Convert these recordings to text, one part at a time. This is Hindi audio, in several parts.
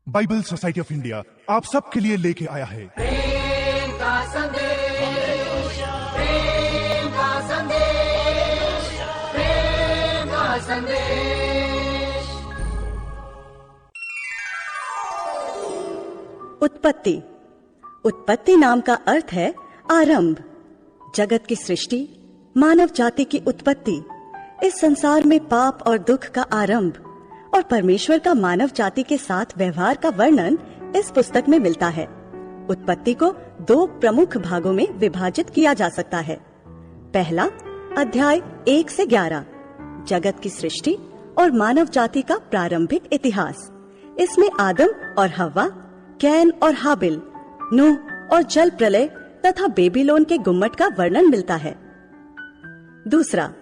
बाइबल सोसाइटी ऑफ इंडिया आप सबके लिए लेके आया है प्रेम का संदेश, प्रेम का संदेश, प्रेम का संदेश। उत्पत्ति। उत्पत्ति नाम का अर्थ है आरंभ। जगत की सृष्टि, मानव जाति की उत्पत्ति, इस संसार में पाप और दुख का आरंभ और परमेश्वर का मानव जाति के साथ व्यवहार का वर्णन इस पुस्तक में मिलता है। उत्पत्ति को दो प्रमुख भागों में विभाजित किया जा सकता है। पहला अध्याय 1 से 11, जगत की सृष्टि और मानव जाति का प्रारंभिक इतिहास। इसमें आदम और हव्वा, कैन और हाबिल, नूह और जल प्रलय तथा बेबीलोन के गुम्मट का वर्णन मिलता है। दूसरा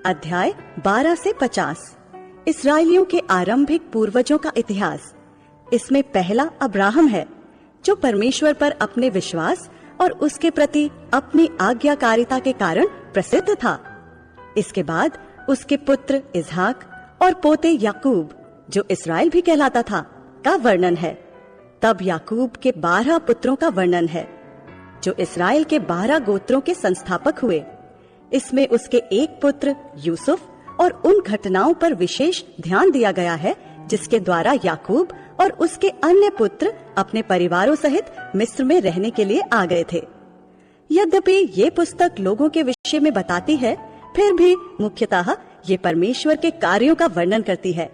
अध्याय 12 से 50, इस्राएलियों के आरंभिक पूर्वजों का इतिहास। इसमें पहला अब्राहम है, जो परमेश्वर पर अपने विश्वास और उसके प्रति अपनी आज्ञाकारिता के कारण प्रसिद्ध था। इसके बाद उसके पुत्र इसहाक और पोते याकूब, जो इसराइल भी कहलाता था, का वर्णन है। तब याकूब के 12 पुत्रों का वर्णन है, जो इसराइल के 12 गोत्रों के संस्थापक हुए। इसमें उसके एक पुत्र यूसुफ और उन घटनाओं पर विशेष ध्यान दिया गया है जिसके द्वारा याकूब और उसके अन्य पुत्र अपने परिवारों सहित मिस्र में रहने के लिए आ गए थे। यद्यपि ये पुस्तक लोगों के विषय में बताती है, फिर भी मुख्यतः ये परमेश्वर के कार्यों का वर्णन करती है।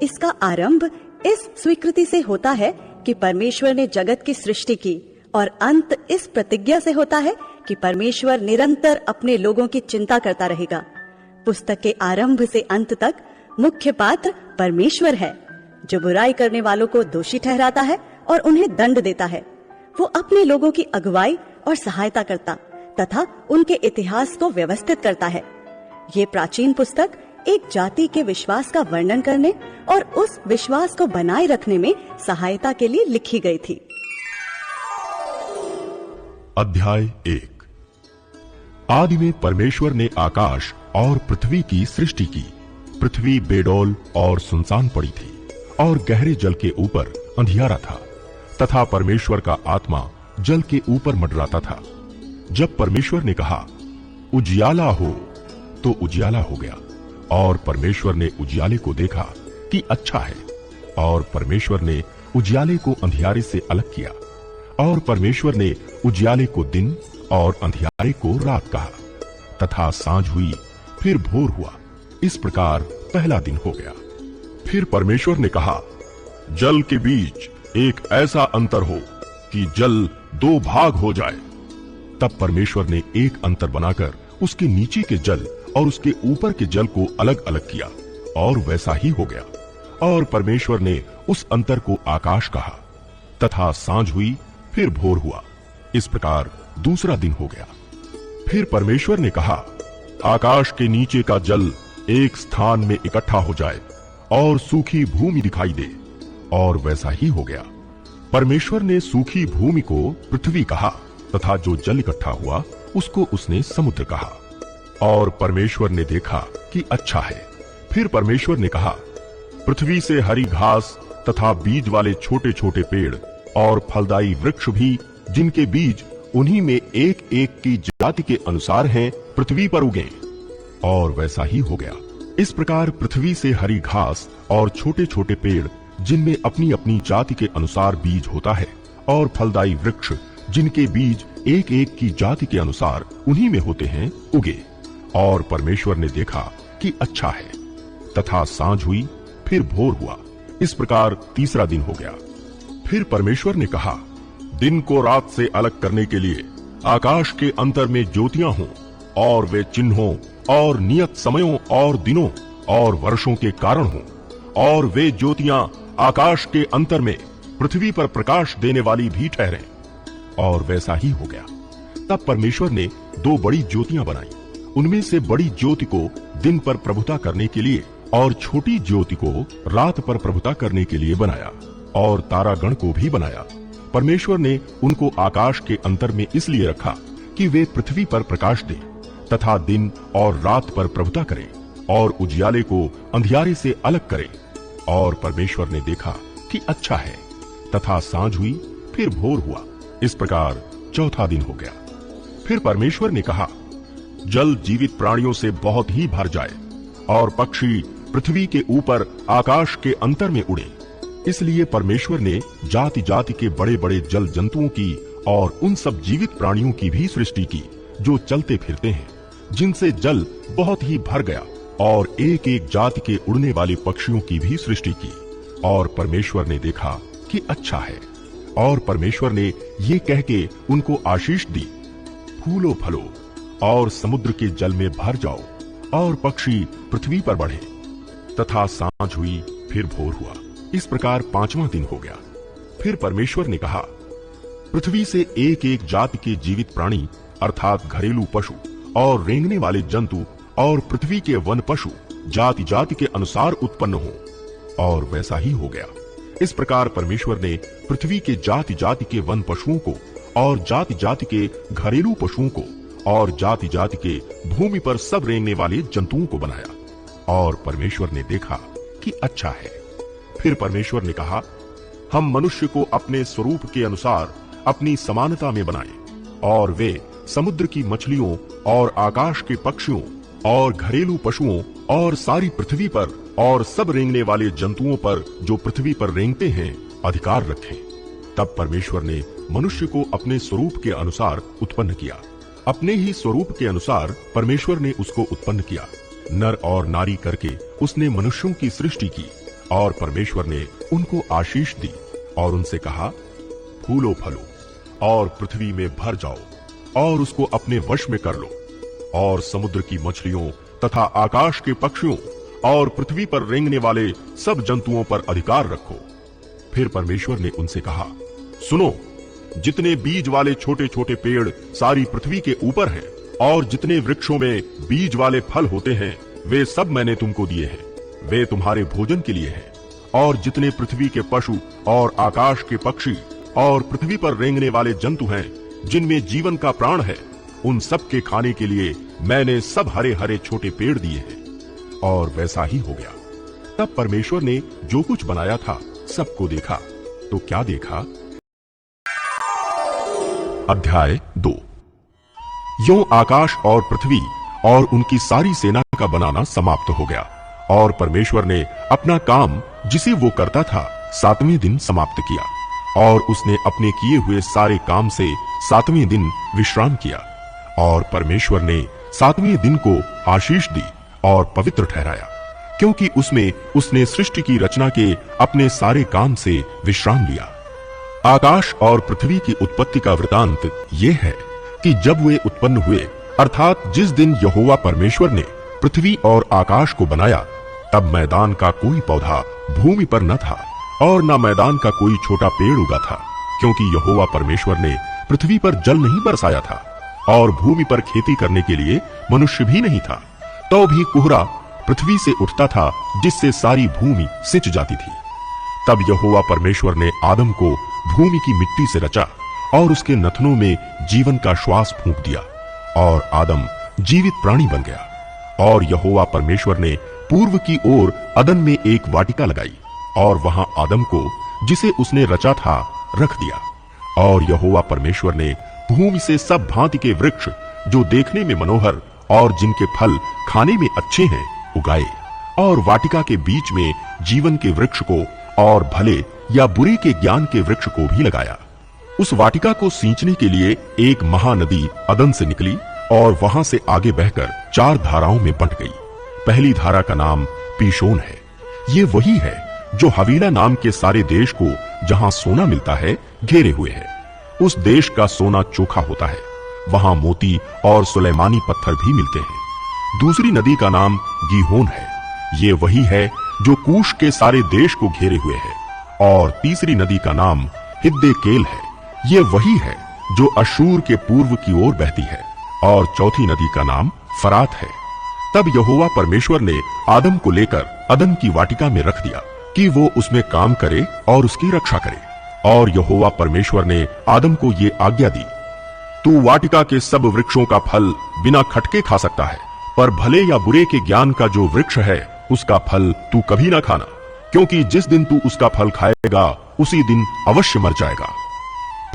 इसका आरंभ इस स्वीकृति से होता है कि परमेश्वर ने जगत की सृष्टि की और अंत इस प्रतिज्ञा से होता है कि परमेश्वर निरंतर अपने लोगों की चिंता करता रहेगा। पुस्तक के आरंभ से अंत तक मुख्य पात्र परमेश्वर है, जो बुराई करने वालों को दोषी ठहराता है और उन्हें दंड देता है। वो अपने लोगों की अगुवाई और सहायता करता तथा उनके इतिहास को व्यवस्थित करता है। ये प्राचीन पुस्तक एक जाति के विश्वास का वर्णन करने और उस विश्वास को बनाए रखने में सहायता के लिए लिखी गई थी। अध्याय 1। आदि में परमेश्वर ने आकाश और पृथ्वी की सृष्टि की। पृथ्वी बेडौल और सुनसान पड़ी थी और गहरे जल के ऊपर अंधियारा था तथा परमेश्वर का आत्मा जल के ऊपर मंडराता था। जब परमेश्वर ने कहा उजियाला हो, तो उजियाला हो गया। और परमेश्वर ने उजियाले को देखा कि अच्छा है। और परमेश्वर ने उजियाले को अंधियारे से अलग किया। और परमेश्वर ने उजियाले को दिन और अंधियारे को रात कहा। तथा सांझ हुई, फिर भोर हुआ। इस प्रकार पहला दिन हो गया। फिर परमेश्वर ने कहा जल के बीच एक ऐसा अंतर हो कि जल 2 भाग हो जाए। तब परमेश्वर ने एक अंतर बनाकर उसके नीचे के जल और उसके ऊपर के जल को अलग अलग किया, और वैसा ही हो गया। और परमेश्वर ने उस अंतर को आकाश कहा। तथा सांझ हुई, फिर भोर हुआ। इस प्रकार दूसरा दिन हो गया। फिर परमेश्वर ने कहा आकाश के नीचे का जल एक स्थान में इकट्ठा हो जाए और सूखी भूमि दिखाई दे, और वैसा ही हो गया। परमेश्वर ने सूखी भूमि को पृथ्वी कहा तथा जो जल इकट्ठा हुआ उसको उसने समुद्र कहा। और परमेश्वर ने देखा कि अच्छा है। फिर परमेश्वर ने कहा पृथ्वी से हरी घास तथा बीज वाले छोटे छोटे पेड़ और फलदायी वृक्ष भी, जिनके बीज उन्हीं में एक एक की जाति के अनुसार हैं, पृथ्वी पर उगे। और वैसा ही हो गया। इस प्रकार पृथ्वी से हरी घास और छोटे छोटे पेड़, जिनमें अपनी अपनी जाति के अनुसार बीज होता है, और फलदायी वृक्ष, जिनके बीज एक एक की जाति के अनुसार उन्हीं में होते हैं, उगे। और परमेश्वर ने देखा कि अच्छा है। तथा सांझ हुई, फिर भोर हुआ। इस प्रकार तीसरा दिन हो गया। फिर परमेश्वर ने कहा दिन को रात से अलग करने के लिए आकाश के अंतर में ज्योतियां हों, और वे चिन्हों और नियत समयों और दिनों और वर्षों के कारण हों। और वे ज्योतियां आकाश के अंतर में पृथ्वी पर प्रकाश देने वाली भी ठहरें। और वैसा ही हो गया। तब परमेश्वर ने 2 बड़ी ज्योतियां बनाई। उनमें से बड़ी ज्योति को दिन पर प्रभुता करने के लिए और छोटी ज्योति को रात पर प्रभुता करने के लिए बनाया। और तारागण को भी बनाया। परमेश्वर ने उनको आकाश के अंतर में इसलिए रखा कि वे पृथ्वी पर प्रकाश दें तथा दिन और रात पर प्रभुता करें, और उजियाले को अंधियारे से अलग करें। और परमेश्वर ने देखा कि अच्छा है। तथा सांझ हुई, फिर भोर हुआ। इस प्रकार चौथा दिन हो गया। फिर परमेश्वर ने कहा, जल जीवित प्राणियों से बहुत ही भर जाए और पक्षी पृथ्वी के ऊपर आकाश के अंतर में उड़े। इसलिए परमेश्वर ने जाति जाति के बड़े बड़े जल जंतुओं की और उन सब जीवित प्राणियों की भी सृष्टि की जो चलते फिरते हैं, जिनसे जल बहुत ही भर गया, और एक एक जाति के उड़ने वाले पक्षियों की भी सृष्टि की। और परमेश्वर ने देखा कि अच्छा है। और परमेश्वर ने ये कह के उनको आशीष दी, फूलो फलो और समुद्र के जल में भर जाओ और पक्षी पृथ्वी पर बढ़े। तथा सांझ हुई, फिर भोर हुआ। इस प्रकार पांचवां दिन हो गया। फिर परमेश्वर ने कहा, पृथ्वी से एक एक जाति के जीवित प्राणी अर्थात घरेलू पशु और रेंगने वाले जंतु और पृथ्वी के वन पशु जाति जाति के अनुसार उत्पन्न हो। और वैसा ही हो गया। इस प्रकार परमेश्वर ने पृथ्वी के जाति जाति के वन पशुओं को और जाति जाति के घरेलू पशुओं को और जाति जाति के भूमि पर सब रेंगने वाले जंतुओं को बनाया। और परमेश्वर ने देखा कि अच्छा है। फिर परमेश्वर ने कहा, हम मनुष्य को अपने स्वरूप के अनुसार अपनी समानता में बनाएं, और वे समुद्र की मछलियों और आकाश के पक्षियों और घरेलू पशुओं और सारी पृथ्वी पर और सब रेंगने वाले जंतुओं पर जो पृथ्वी पर रेंगते हैं अधिकार रखें। तब परमेश्वर ने मनुष्य को अपने स्वरूप के अनुसार उत्पन्न किया। अपने ही स्वरूप के अनुसार परमेश्वर ने उसको उत्पन्न किया। नर और नारी करके उसने मनुष्यों की सृष्टि की। और परमेश्वर ने उनको आशीष दी और उनसे कहा, फूलो फलो और पृथ्वी में भर जाओ और उसको अपने वश में कर लो, और समुद्र की मछलियों तथा आकाश के पक्षियों और पृथ्वी पर रेंगने वाले सब जंतुओं पर अधिकार रखो। फिर परमेश्वर ने उनसे कहा, सुनो, जितने बीज वाले छोटे छोटे पेड़ सारी पृथ्वी के ऊपर हैं, और जितने वृक्षों में बीज वाले फल होते हैं, वे सब मैंने तुमको दिए हैं। वे तुम्हारे भोजन के लिए हैं। और जितने पृथ्वी के पशु और आकाश के पक्षी और पृथ्वी पर रेंगने वाले जंतु हैं, जिनमें जीवन का प्राण है, उन सब के खाने के लिए मैंने सब हरे हरे छोटे पेड़ दिए हैं। और वैसा ही हो गया। तब परमेश्वर ने जो कुछ बनाया था सबको देखा, तो क्या देखा? अध्याय 2। यों आकाश और पृथ्वी और उनकी सारी सेना का बनाना समाप्त हो गया, और परमेश्वर ने अपना काम जिसे वो करता था 7वें दिन समाप्त किया। और उसने अपने किए हुए सारे काम से 7वें दिन विश्राम किया। और परमेश्वर ने 7वें दिन को आशीष दी और पवित्र ठहराया, क्योंकि उसमें उसने सृष्टि की रचना के अपने सारे काम से विश्राम लिया। आकाश और पृथ्वी की उत्पत्ति का वृतांत ये है कि जब वे उत्पन्न हुए, अर्थात जिस दिन यहोवा परमेश्वर ने पृथ्वी और आकाश को बनाया, तब मैदान का कोई पौधा भूमि पर न था और न मैदान का कोई छोटा पेड़ उगा था, क्योंकि यहोवा परमेश्वर ने पृथ्वी पर जल नहीं बरसाया था और भूमि पर खेती करने के लिए मनुष्य भी नहीं था। तो भी कोहरा पृथ्वी से उठता था, जिससे सारी भूमि सिंच जाती थी। तब यहोवा परमेश्वर ने आदम को भूमि की मिट्टी से रचा और उसके नथनों में जीवन का श्वास फूंक दिया, और आदम जीवित प्राणी बन गया। और यहोवा परमेश्वर ने पूर्व की ओर अदन में एक वाटिका लगाई और वहां आदम को, जिसे उसने रचा था, रख दिया। और यहोवा परमेश्वर ने भूमि से सब भांति के वृक्ष जो देखने में मनोहर और जिनके फल खाने में अच्छे हैं उगाए, और वाटिका के बीच में जीवन के वृक्ष को और भले या बुरे के ज्ञान के वृक्ष को भी लगाया। उस वाटिका को सींचने के लिए एक महानदी अदन से निकली और वहां से आगे बहकर 4 धाराओं में बंट गई। पहली धारा का नाम पीशोन है। ये वही है जो हवीला नाम के सारे देश को, जहां सोना मिलता है, घेरे हुए है। उस देश का सोना चोखा होता है, वहां मोती और सुलेमानी पत्थर भी मिलते हैं। दूसरी नदी का नाम गीहोन है। ये वही है जो कूश के सारे देश को घेरे हुए है। और तीसरी नदी का नाम हिद्दे केल है। ये वही है जो अशूर के पूर्व की ओर बहती है। और चौथी नदी का नाम फरात है। तब यहोवा परमेश्वर ने आदम को लेकर अदन की वाटिका में रख दिया कि वो उसमें काम करे और उसकी रक्षा करे। और यहोवा परमेश्वर ने आदम को ये आज्ञा दी, तू वाटिका के सब वृक्षों का फल बिना खटके खा सकता है, पर भले या बुरे के ज्ञान का जो वृक्ष है उसका फल तू कभी ना खाना, क्योंकि जिस दिन तू उसका फल खाएगा उसी दिन अवश्य मर जाएगा।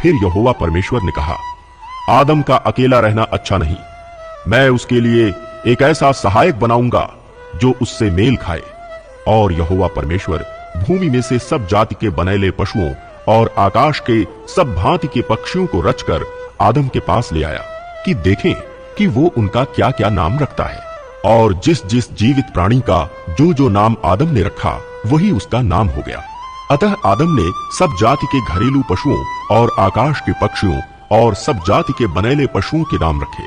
फिर यहोवा परमेश्वर ने कहा, आदम का अकेला रहना अच्छा नहीं, मैं उसके लिए एक ऐसा सहायक बनाऊंगा जो उससे मेल खाए। और यहोवा परमेश्वर भूमि में से सब जाति के बनेले पशुओं और आकाश के सब भांति के पक्षियों को रचकर आदम के पास ले आया कि देखें कि वो उनका क्या क्या नाम रखता है। और जिस जिस जीवित प्राणी का जो जो नाम आदम ने रखा वही उसका नाम हो गया। अतः आदम ने सब जाति के घरेलू पशुओं और आकाश के पक्षियों और सब जाति के बनेले पशुओं के नाम रखे,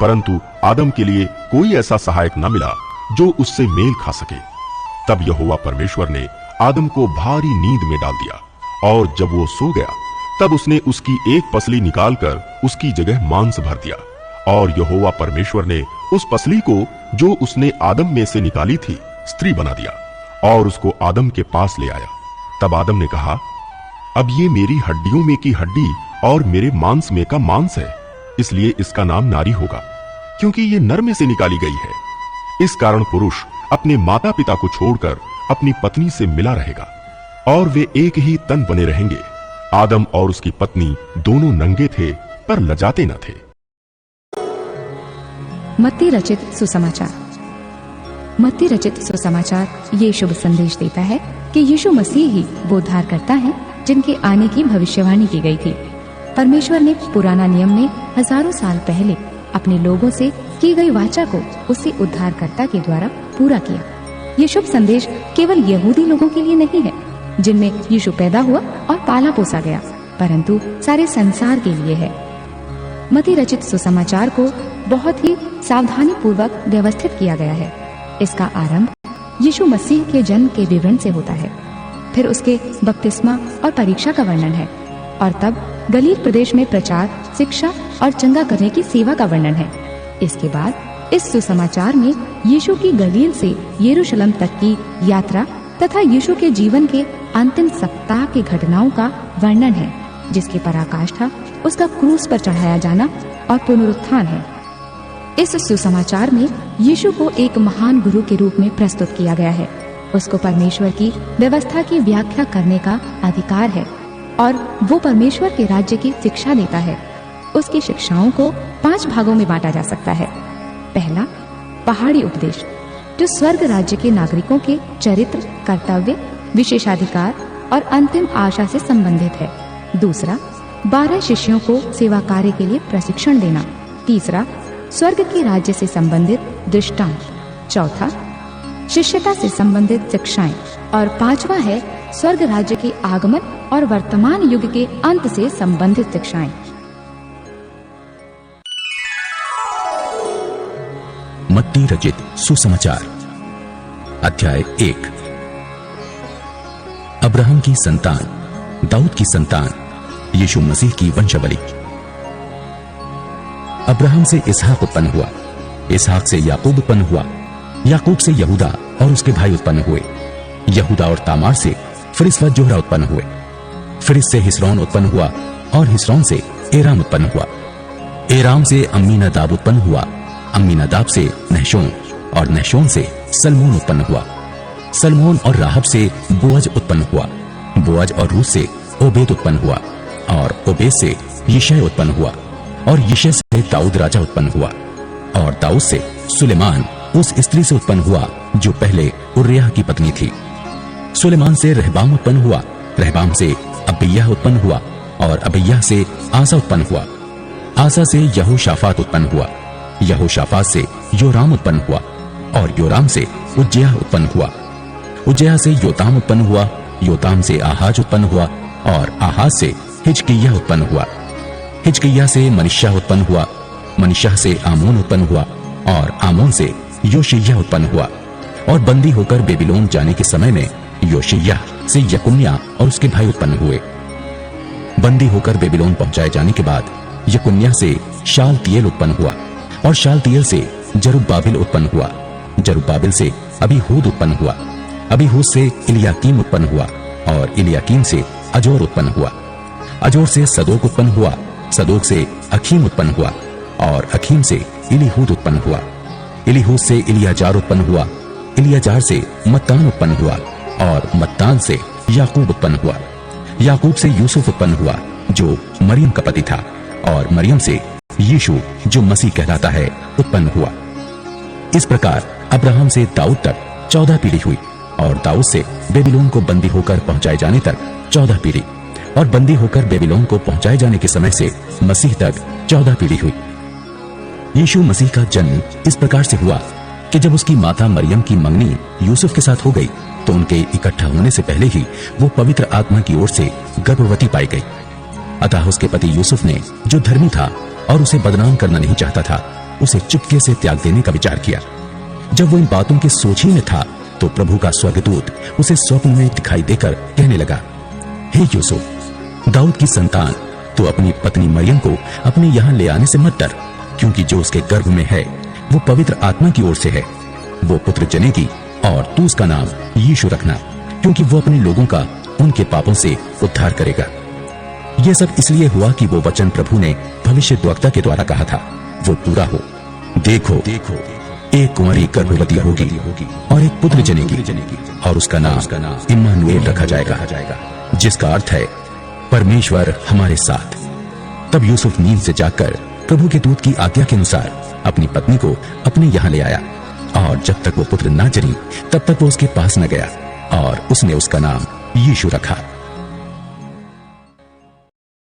परंतु आदम के लिए कोई ऐसा सहायक न मिला जो उससे मेल खा सके। तब यहोवा परमेश्वर ने आदम को भारी नींद में डाल दिया, और जब वो सो गया तब उसने उसकी एक पसली निकालकर उसकी जगह मांस भर दिया। और यहोवा परमेश्वर ने उस पसली को जो उसने आदम में से निकाली थी स्त्री बना दिया और उसको आदम के पास ले आया। तब आदम ने कहा, अब ये मेरी हड्डियों में की हड्डी और मेरे मांस में का मांस है, इसलिए इसका नाम नारी होगा, क्योंकि ये नर में से निकाली गई है। इस कारण पुरुष अपने माता पिता को छोड़कर अपनी पत्नी से मिला रहेगा और वे एक ही तन बने रहेंगे। आदम और उसकी पत्नी दोनों नंगे थे पर लजाते न थे। मत्ती रचित सुसमाचार। मत्ती रचित सुसमाचार ये शुभ संदेश देता है कि यीशु मसीह ही वो उद्धारकर्ता है जिनके आने की भविष्यवाणी की गई थी। परमेश्वर ने पुराना नियम में हजारों साल पहले अपने लोगों से की गई वाचा को उसी उद्धारकर्ता के द्वारा पूरा किया। ये शुभ संदेश केवल यहूदी लोगों के लिए नहीं है जिनमें यीशु पैदा हुआ और पाला पोसा गया, परंतु सारे संसार के लिए है। मत्ती रचित सुसमाचार को बहुत ही सावधानी पूर्वक व्यवस्थित किया गया है। इसका आरंभ यीशु मसीह के जन्म के विवरण से होता है, फिर उसके बपतिस्मा और परीक्षा का वर्णन है, और तब गलील प्रदेश में प्रचार, शिक्षा और चंगा करने की सेवा का वर्णन है। इसके बाद इस सुसमाचार में यीशु की गलील से यरूशलेम तक की यात्रा तथा यीशु के जीवन के अंतिम सप्ताह की घटनाओं का वर्णन है, जिसकी पराकाष्ठा उसका क्रूस पर चढ़ाया जाना और पुनरुत्थान है। इस सुसमाचार में यीशु को एक महान गुरु के रूप में प्रस्तुत किया गया है। उसको परमेश्वर की व्यवस्था की व्याख्या करने का अधिकार है और वो परमेश्वर के राज्य की शिक्षा देता है। उसकी शिक्षाओं को 5 भागों में बांटा जा सकता है। पहला, पहाड़ी उपदेश, जो स्वर्ग राज्य के नागरिकों के चरित्र, कर्तव्य, विशेषाधिकार और अंतिम आशा से संबंधित है। दूसरा, 12 शिष्यों को सेवा कार्य के लिए प्रशिक्षण देना। तीसरा, स्वर्ग के राज्य से संबंधित दृष्टांत। चौथा, शिष्यता से संबंधित शिक्षाएं। और 5वां है स्वर्ग राज्य के आगमन और वर्तमान युग के अंत से संबंधित शिक्षाएं। मत्ती रचित सुसमाचार अध्याय 1। अब्राहम की संतान, दाऊद की संतान, यीशु मसीह की वंशावली। अब्राहम से इसहाक उत्पन्न हुआ, इसहाक से याकूब उत्पन्न हुआ, याकूब से यहूदा और उसके भाई उत्पन्न हुए, यहूदा और तामार से फिरिस व जोहरा उत्पन्न हुए, फिरिस से हिस्रोन उत्पन्न हुआ और हिस्रोन से एराम उत्पन्न हुआ, एराम से अम्मीनादाब उत्पन्न हुआ, अम्मीनादाब से नहशोन और नहशोन से सलमोन उत्पन्न हुआ, सलमोन और राहब से बोअज उत्पन्न हुआ, बोअज और रूस से ओबेद उत्पन्न हुआ और ओबेद से यिशै उत्पन्न हुआ और यिशै से दाऊद राजा उत्पन्न हुआ और दाऊद से सुलेमान उस स्त्री से उत्पन्न हुआ जो पहले उर्रियाह की पत्नी थी। सुलेमान से रहबाम उत्पन्न हुआ, रहबाम से अबिय्याह उत्पन्न हुआ और अबिय्याह से आसा उत्पन्न हुआ, आसा से यहोशाफात उत्पन्न हुआ, यहोशाफात से योराम उत्पन्न हुआ और योराम से उज्जियाह उत्पन्न हुआ, उज्जियाह से योताम उत्पन्न हुआ, योताम से आहाज उत्पन्न हुआ और आहाज से हिजकिय्याह उत्पन्न हुआ, हिजकिय्याह से मनिश्शाह उत्पन्न हुआ, मनिश्शाह से आमोन उत्पन्न हुआ और आमोन से योशिय्याह उत्पन्न हुआ। और बंदी होकर बेबीलोन जाने के समय में योशिय्याह से यकुन्याह और उसके भाई उत्पन्न हुए। बंदी होकर बेबीलोन पहुंचाए जाने के बाद यकुन्याह से शालतियेल उत्पन्न हुआ और शालतियेल से जरुब्बाबिल उत्पन्न हुआ, जरुब्बाबिल से अबीहूद उत्पन्न हुआ, अबीहूद से इलियाकीम उत्पन्न हुआ और इलियाकीम से अजोर उत्पन्न हुआ, अजोर से सदोक उत्पन्न हुआ, सदोक से अखीम उत्पन्न हुआ और अखीम से इलीहूद उत्पन्न हुआ, इलीहूद से इलियाजार उत्पन्न हुआ, इलियाजार से मत्तान उत्पन्न हुआ और मत्तान से याकूब उत्पन्न हुआ, याकूब से यूसुफ उत्पन्न हुआ जो मरियम का पति था, और मरियम से यीशु जो मसीह कहलाता है उत्पन्न हुआ। इस प्रकार अब्राहम से दाऊद तक 14 पीढ़ी हुई, और दाऊद से बेबीलोन को बंदी होकर पहुंचाए जाने तक 14 पीढ़ी, और बंदी होकर बेबीलोन को पहुंचाए जाने के समय से मसीह तक 14 पीढ़ी हुई। यीशु मसीह का जन्म इस प्रकार से हुआ कि जब उसकी माता मरियम की मंगनी यूसुफ के साथ हो गई तो उनके इकट्ठा होने से पहले ही वो पवित्र आत्मा की ओर से गर्भवती पाई गई। अतः उसके पति यूसुफ ने, जो धर्मी था और उसे बदनाम करना नहीं चाहता था, उसे चुपके से त्याग देने का विचार किया। जब वो इन बातों के सोच ही में था तो प्रभु का स्वर्गदूत उसे स्वप्न में दिखाई देकर कहने लगा, हे यूसुफ, दाऊद की संतान, तो अपनी पत्नी मरियम को अपने यहाँ ले आने से मत डर, क्योंकि जो उसके गर्भ में है वो पवित्र आत्मा की ओर से है। वो पुत्र जनेगी और तू उसका नाम यीशु रखना, क्योंकि वो अपने लोगों का उनके पापों से उद्धार करेगा। यह सब इसलिए हुआ कि वो वचन प्रभु ने भविष्यद्वक्ता के द्वारा कहा था वो पूरा हो। देखो, एक कुंवारी गर्भवती होगी और एक पुत्र जनेगी, और उसका नाम इम्मानुएल रखा जाएगा, जिसका अर्थ है परमेश्वर हमारे साथ। तब यूसुफ नींद से जागकर प्रभु के दूत की आज्ञा के अनुसार अपनी पत्नी को अपने यहाँ ले आया, और जब तक वो पुत्र ना जनी तब तक वो उसके पास न गया, और उसने उसका नाम यीशु रखा।